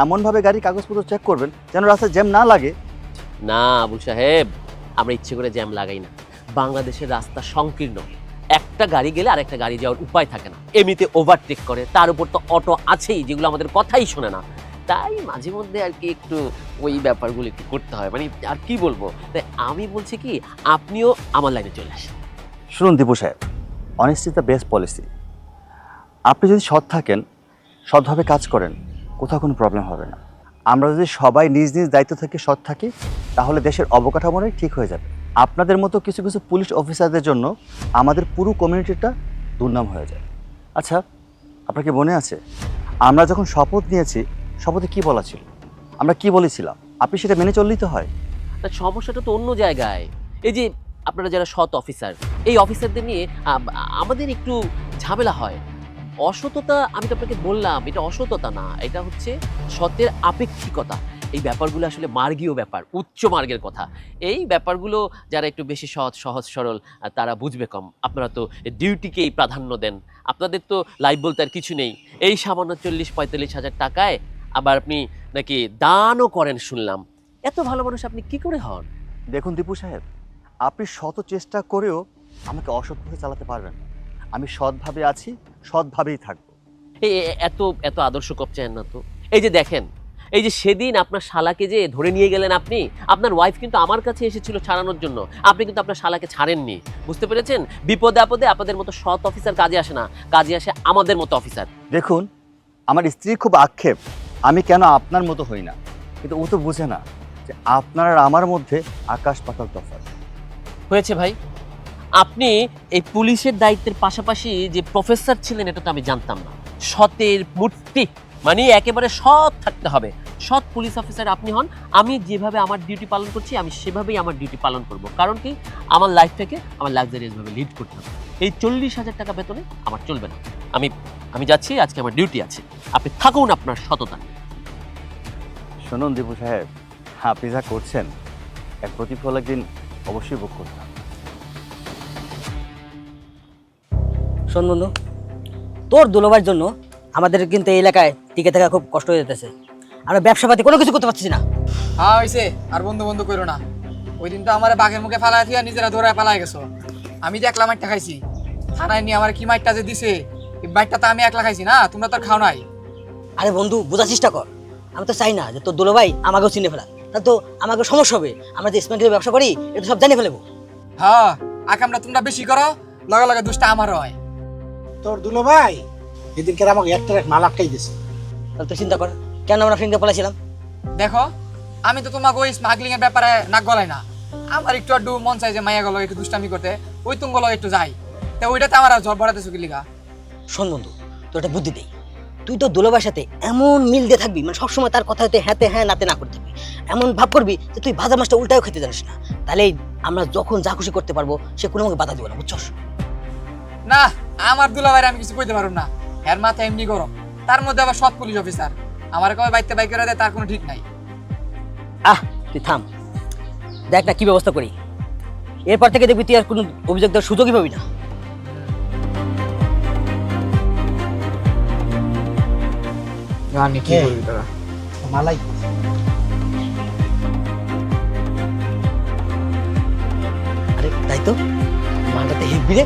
C: এমনভাবে গাড়ির কাগজপত্র চেক করবেন যেন রাস্তায় জ্যাম না লাগে।
G: না আবুল সাহেব, আমরা ইচ্ছে করে জ্যাম লাগাই না। বাংলাদেশের রাস্তা সংকীর্ণ, একটা গাড়ি গেলে আরেকটা গাড়ি যাওয়ার উপায় থাকে না, এমনিতে ওভারটেক করে, তার উপর তো অটো আছেই যেগুলো আমাদের কথাই শোনে না। তাই মাঝে মধ্যে আর কি একটু ওই ব্যাপারগুলো একটু করতে হয়, মানে আর কি বলবো। তাই আমি বলছি কি, আপনিও আমার লাইনে চলে আসেন।
C: শুনুন দীপু সাহেব, honesty is the best policy. আপনি যদি সৎ থাকেন, সৎভাবে কাজ করেন, কোথাও কোনো প্রবলেম হবে না। আমরা যদি সবাই নিজ নিজ দায়িত্ব থেকে সৎ থাকি, তাহলে দেশের অবকাঠামোটাই ঠিক হয়ে যাবে। আপনাদের মতো কিছু কিছু পুলিশ অফিসারদের জন্য আমাদের পুরো কমিউনিটিটা দুর্নাম হয়ে যায়। আচ্ছা, আপনার কি মনে আছে আমরা যখন শপথ নিয়েছি, শপথে কি বলা ছিল? আমরা কি বলেছিলাম? আপনি সেটা মেনে চললেই তো হয়।
G: তা সমস্যাটা তো অন্য জায়গায়। এই যে আপনারা যারা সৎ অফিসার, এই অফিসারদের নিয়ে আমাদের একটু ঝামেলা হয়। অসততা, আমি তো আপনাকে বললাম এটা অসততা না, এটা হচ্ছে সতের আপেক্ষিকতা। এই ব্যাপারগুলো আসলে মার্গীয় ব্যাপার, উচ্চ মার্গের কথা। এই ব্যাপারগুলো যারা একটু বেশি সৎ, সহজ সরল, তারা বুঝবে কম। আপনারা তো ডিউটিকেই প্রাধান্য দেন, আপনাদের তো লাইফ বলতে আর কিছু নেই। এই সামান্য 40-45 হাজার টাকায় আবার আপনি নাকি দানও করেন শুনলাম। এত ভালো মানুষ আপনি কি করে হন?
C: দেখুন দীপু সাহেব, আপনি শত চেষ্টা করেও আমাকে অসৎভাবে চালাতে পারবেন না। আমি সৎভাবে আছি, সৎভাবেই থাকবো।
G: এই এত এত আদর্শ কপ চান না তো। এই যে দেখেন, এই যে সেদিন আপনার শালাকে যে ধরে নিয়ে গেলেন আপনি, আপনার ওয়াইফ কিন্তু আমার কাছে এসেছিল ছাড়ানোর জন্য, আপনি কিন্তু আপনার শালাকে ছাড়েননি। বুঝতে পেরেছেন? বিপদে আপদে আপনাদের মতো সৎ অফিসার কাজে আসে না, কাজে আসে আমাদের মতো অফিসার।
C: দেখুন, আমার স্ত্রী খুব আক্ষেপ আমি কেন আপনার মতো হই না, কিন্তু ও তো বুঝে না যে আপনার আর আমার মধ্যে আকাশ পাতাল তফাৎ।
G: হয়েছে ভাই, আপনি এই পুলিশের দায়িত্বের পাশাপাশি যে প্রফেসর ছিলেন এটা তো আমি জানতাম না। সতের মূর্তি, মানে একেবারে সৎ থাকতে হবে। সৎ পুলিশ অফিসার আপনি হন। আমি যেভাবে আমার ডিউটি পালন করছি, আমি সেভাবেই আমার ডিউটি পালন করব। কারণ কি, আমার লাইফটাকে আমার লাক্সারিয়াসভাবে লিড করতে হবে। এই 40,000 টাকা বেতনে আমার চলবে না। আমি যাচ্ছি, আজকে আমার ডিউটি আছে। আপনি থাকুন আপনার সততা।
C: শুনুন দীপু সাহেব, আপনি যা করছেন এক প্রতিফল একদিন অবশ্যই ভোগ করতে হবে।
B: শোন বন্ধু, তোর দুলোবার জন্য আমাদের কিন্তু এই এলাকায় টিকে থাকা খুব কষ্ট হয়ে যেতেছে। আমরা ব্যবসা পাতি কোনো কিছু করতে পারছি না।
H: হ্যাঁ হয়েছে, আর বন্ধু বন্ধু করো না। ওই দিন তো আমার বাঘের মুখে ফালাই থিয়া নিজেরা দৌড়ায় পালাই গেছো। আমি যে একলা মাইটটা খাইছি, থানায় নিয়ে আমার কি মাইটটা যে দিছে, এই বাইকটা তো আমি একলা খাইছি না, তোমরা তো আর খাও নাই।
B: আরে বন্ধু, বোঝার চেষ্টা কর। আমি তো চাই না যে তোর দুলোভাই আমাকেও চিনে ফেলা, তা তো আমাকে সমস্যা হবে। আমরা যে স্মেন্টের ব্যবসা করি এটা সব জানিয়ে ফেলবো।
H: হ্যাঁ, আকামটা তোমরা বেশি করো, লগে লগে দুষ্টা আমারও হয়।
I: তোর দুলো ভাই এদিনকে আমাকে একটা মাল আটকাই দিছে।
B: তাহলে তুই চিন্তা কর, কেন আমরা ফ্রেন্ডকে পলাইছিলাম।
H: দেখো, আমি তো তোমাকে ওই স্মাগলিং এর ব্যাপারে নাক গলাই না। আমার একটু আড্ডু মন চাই যে মাইয়া গেল একটু দুষ্টামি করতে, ওই তুমি গেলো একটু যাই, তা ওইটাতে আমার ঝড় বাড়াতেছো কি লিগা?
B: শোন বন্ধু, তোর একটা বুদ্ধি দেই। তুই তো দুলোভাইয়ের সাথে এমন মিল দিয়ে থাকবি, মানে সবসময় তার কথা হতে হ্যাঁতে হ্যাঁ নাতে না করতে থাকবি। এমন ভাব করবি যে তুই ভাজা মাছটা উল্টাও খেতে জানিস না। তাহলে আমরা যখন যা খুশি করতে পারবো, সে কোনো আমাকে বাধা দিব না, বুঝছস?
H: না, আমার দুলাভাইয়ের আমি কিছু কইতে পারব না। এর মাথা এমনি গরম, তার মধ্যে আবার সৎ পুলিশ অফিসার। আমার কবে বাইতে বাইক করে দেয় তার কোনো ঠিক নাই।
B: তুই থাম। দেখ না কি ব্যবস্থা করি। এরপর থেকে দেখবি তুই আর কোনো অভিযোগ দেওয়ার সুযোগই পাবি না।
H: জানি কি করবি তোরা।
I: মালাই
B: আরে তাই তো, মালটাতে হেভি রে।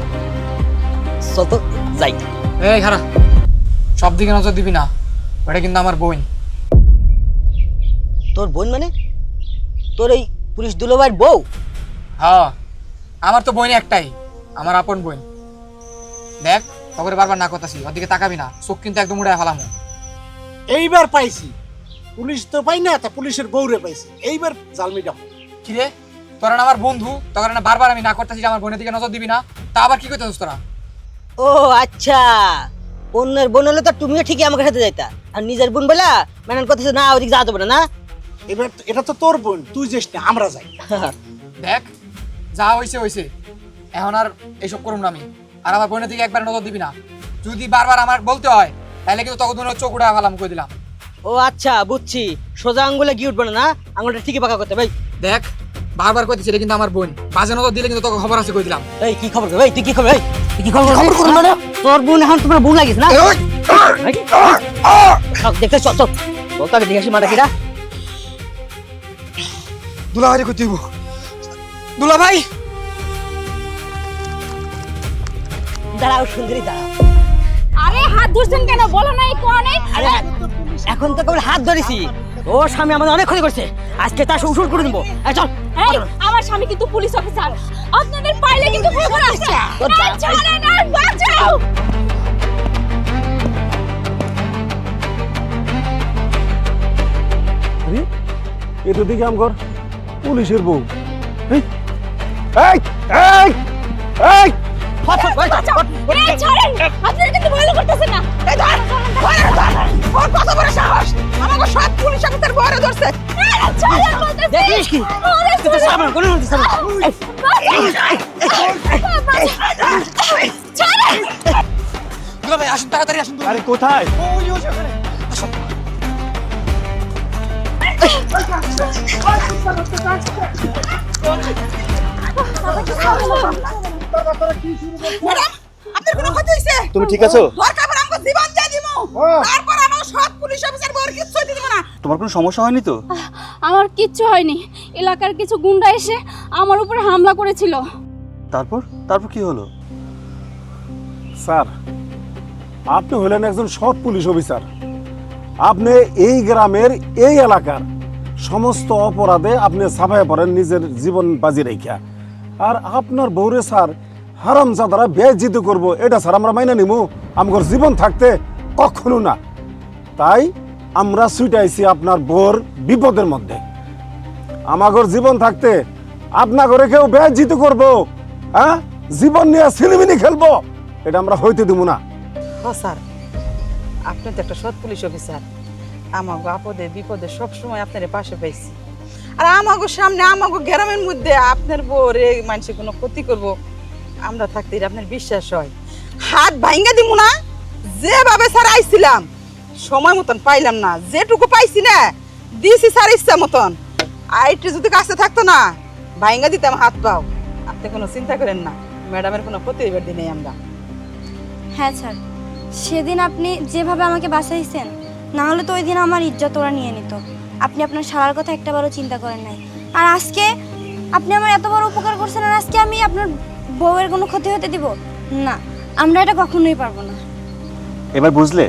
B: চল তো যাই।
H: এই খারা, সব দিকে নজর দিবি না, ওটা কিন্তু আমার বোন।
B: তোর বোন মানে? তোর এই পুলিশ দুলোভাইয়ের বউ?
H: হ্যাঁ, আমার তো বোন একটাই, আমার আপন বোন। দেখ, তবে বারবার না কথাছি, ওদিকে তাকাবি না, চোখ কিন্তু একদম উড়ায় ফেলাম।
I: এইবার পাইছি, পুলিশ তো পাই না, তা পুলিশের বউরে পাইছি। এইবার জালমিটা
H: কি রে, তোরা না আমার বন্ধু, তখন না বারবার আমি না করতেছি যে আমার বোনের দিকে নজর দিবি না, তা আবার কি করতেছিস তোরা?
B: ও আচ্ছা, অন্যের বোন হলে তো তুমিও ঠিকই আমাকে সাথে যাইতা, আর নিজের বোন বলা মেনান করতেছে না ওদিকে যাওয়া যাবে না।
I: এবার এটা তো তোর বোন, তুই যাস না, আমরা যাই।
H: দেখ, যা হইছে হইছে, এখন আর এইসব করুম না আমি। আর আমার বোনের দিকে একবার নজর দিবি না, যদি বারবার আমার বলতে হয় তাহলে কিন্তু তখন তোর চোখ উড়ায় ফেলাম, কই দিলাম।
B: ও আচ্ছা বুঝছি, সোজা আঙ্গুলে গিয়ে উঠবে না, আঙ্গুলটা ঠিকই পাকা করতে ভাই।
H: দেখ, বারবার কইতেছি এটা কিন্তু আমার বোন, বাজে নজর দিলে কিন্তু তোকে খবর আছে, কই দিলাম।
B: এই কি খবর ভাই, তুই কি খবর ভাই, তুই কি খবর করুন না? তোর বোন এখন তোমার বোন লাগিস না? দেখতে চল চল চল, তাকে দেখে আসি মাটা কিরা।
H: দুলা ভাই কই দিব? দুলা ভাই,
B: দাঁড়াও সুন্দরী দাঁড়াও।
A: আরে হাত ধরছেন কেন, বলো নাই কোনে?
B: আরে এখন তো কেবল হাত ধরেছি, ও স্বামী আমাদের অনেক ক্ষতি করছে, আজকে তার উসুল করে দিব। চল,
A: এই আমার স্বামী কিন্তু পুলিশ অফিসার, আপনাদের পাইলে কিন্তু খবর আছে। এই ছাড়েন না, বাঁচাও।
D: আরে এটা দিকে আমগর পুলিশের বউ। এই এই এই এই
A: এই ছাড়েন, আপনারা কিন্তু ভালো করতেছেন না। এই ধর,
E: ওর কত বড় সাহস, আমাকে সব পুলিশ অফিসার বড় ধরছে।
A: ছাড়েন বলতেছি।
B: দেখিস কি তুই তো সামনে কোনো দিছ না।
A: ছাড়েন।
H: দুলা ভাই আসুন, তাড়াতাড়ি আসুন।
C: আরে কোথায়?
E: আপনার কোনো ক্ষতি হইছে?
C: তুমি ঠিক আছো?
E: দরকার পড়ে আমাকে জীবন দিয়ে দিমু, তারপর আমার সব পুলিশ অফিসার বড় কিচ্ছু দিব না।
C: তোমার কোনো সমস্যা হয়নি তো?
A: আমার কিচ্ছু হয়নি, এলাকার কিছু গুন্ডা এসে আমার উপর হামলা করেছিল।
C: তারপর তারপর কি হলো?
D: স্যার, আপনি হলেন একজন সৎ পুলিশ অফিসার। আপনি এই গ্রামের এই এলাকার সমস্ত অপরাধে আপনি ছাপায় পড়েন নিজের জীবন বাজি রেখা। আর আপনার বউরে স্যার হারামজাদারা বেইজ্জতি করব, এটা স্যার আমরা মাইনা নিমু আমার জীবন থাকতে? কখনো না। তাই আমরা ছুটাইছি আপনার বউর বিপদের মধ্যে। আমাগর জীবন থাকতে আপনার ঘরে কেউ বেইজ্জতি করব, হ্যাঁ, জীবন নিয়ে ছিলিমিনি খেলবো, এটা আমরা হইতে দিব না।
E: ও স্যার, আপনি তো একটা সৎ পুলিশ অফিসার, আমাকে আপদে বিপদে সবসময় আপনার পাশে পাইছি। আর আমাকে সামনে আমাকে গ্রামের মধ্যে আপনার বউরে মানুষের কোনো ক্ষতি করব আমরা থাকতে এটা আপনার বিশ্বাস হয়? হাত ভাঙ্গা দিব না, যেভাবে স্যার আইছিলাম সময় মতন পাইলাম না, যেটুকু পাইছি না দিছি স্যার ইচ্ছা মতন। আইটি যদি কাছে থাকতো না ভাঙ্গা দিতাম হাত পাও। আপনি কোনো চিন্তা করেন না, ম্যাডামের কোনো ক্ষতি এবার দিনে আমরা।
F: হ্যাঁ স্যার, সেদিন আপনি যেভাবে আমাকে বাঁচাইছেন, না হলে তো ওই দিন আমার ইজ্জত ওরা নিয়ে নিত। আপনি আপনার শালার কথা একটাবারও চিন্তা করেন নাই। আর আজকে আপনি আমার এত বড় উপকার করছেন, আর আজকে আমি আপনার বউয়ের কোনো ক্ষতি হতে দিব না? আমরা এটা কখনোই পারবো না।
C: এবার বুঝলে?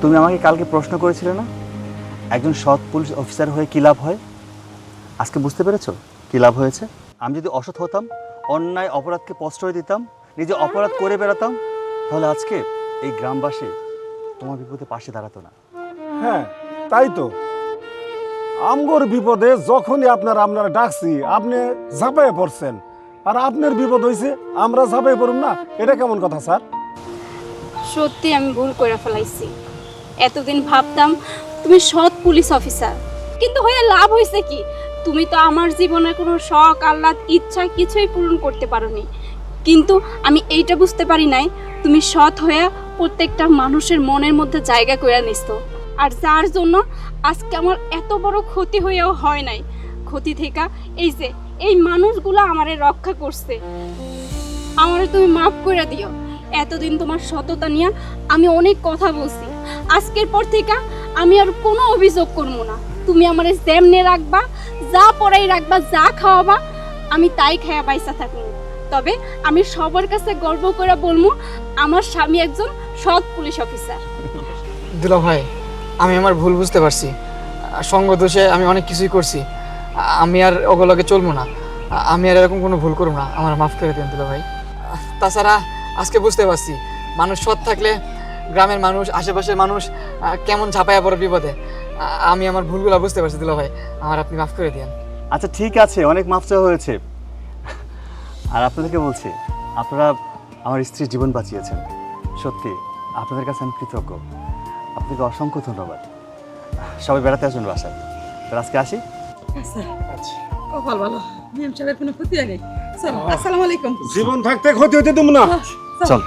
C: তুমি আমাকে কালকে প্রশ্ন করেছিলে না একজন সৎ পুলিশ অফিসার হয়ে কী লাভ হয়? আজকে বুঝতে পেরেছো কী লাভ হয়েছে? আমি যদি অসৎ হতাম, অন্যায় অপরাধকে প্রশ্রয় দিতাম, নিজে অপরাধ করে বেড়াতাম, তাহলে আজকে এই গ্রামবাসী তোমার বিপদে পাশে দাঁড়াতো না।
D: হ্যাঁ তাই তো, আমগর বিপদে যখনই আপনারা ডাকছি আপনি ঝাঁপাইয়ে পড়ছেন, আর আপনার বিপদ হয়েছে আমরা ঝাঁপাইয়ে পড়ুন না, এটা কেমন কথা স্যার?
A: সত্যি আমি ভুল করে ফেলাইছি। এতদিন ভাবতাম তুমি সৎ পুলিশ অফিসার, কিন্তু হয়ে লাভ হয়েছে কি? তুমি তো আমার জীবনের কোনো শখ আহ্লাদ ইচ্ছা কিছুই পূরণ করতে পারোনি। কিন্তু আমি এইটা বুঝতে পারি নাই তুমি সৎ হয়ে প্রত্যেকটা মানুষের মনের মধ্যে জায়গা করে নিছো, আর যার জন্য আজকে আমার এত বড় ক্ষতি হয়েও হয় নাই। ক্ষতি থেকে এই মানুষগুলো আমারে রক্ষা করছে। আমারে তুমি মাফ করে দিও। এতদিন তোমার সততা নিয়ে আমি অনেক কথা বলছি। আজকের পর থেকে আমি আর কোনো অভিযোগ করবো না। তুমি আমারে যেমনে রাখবা, যা পড়াই রাখবা, যা খাওয়াবা, আমি তাই খায়া বাইসা থাকবো। তবে আমি সবার কাছে গর্ব করে বলবো, আমার স্বামী একজন সৎ পুলিশ অফিসার।
H: দুলা ভাই, আমি আমার ভুল বুঝতে পারছি। সঙ্গ দোষে আমি অনেক কিছুই করছি। আমি আর ওগুলোকে চলবো না। আমি আর এরকম কোনো ভুল করবো না। আমার মাফ করে দিন দুলা ভাই। তাছাড়া আজকে বুঝতে পারছি মানুষ সৎ থাকলে গ্রামের মানুষ, আশেপাশের মানুষ কেমন ঝাঁপায়া পড়ে বিপদে। আমি আমার ভুলগুলো বুঝতে পারছি দুলা ভাই, আমার আপনি মাফ করে দিন।
C: আচ্ছা ঠিক আছে, অনেক মাফ চাওয়া হয়েছে। আর আপনাদেরকে বলছি, আপনারা আমার স্ত্রীর জীবন বাঁচিয়েছেন। সত্যি আপনাদের কাছে আমি কৃতজ্ঞ। আপনাকে অসংখ্য ধন্যবাদ। সবাই বেড়াতে আসুন বাসায়। তো আজকে আসি।
E: কপাল ভালো, নিয়ম সাহেবের কোনো ক্ষতি হয় নাই। চলো, আসসালামু আলাইকুম।
D: জীবন থাকতে ক্ষতি হইতে দেবো না।
C: চল।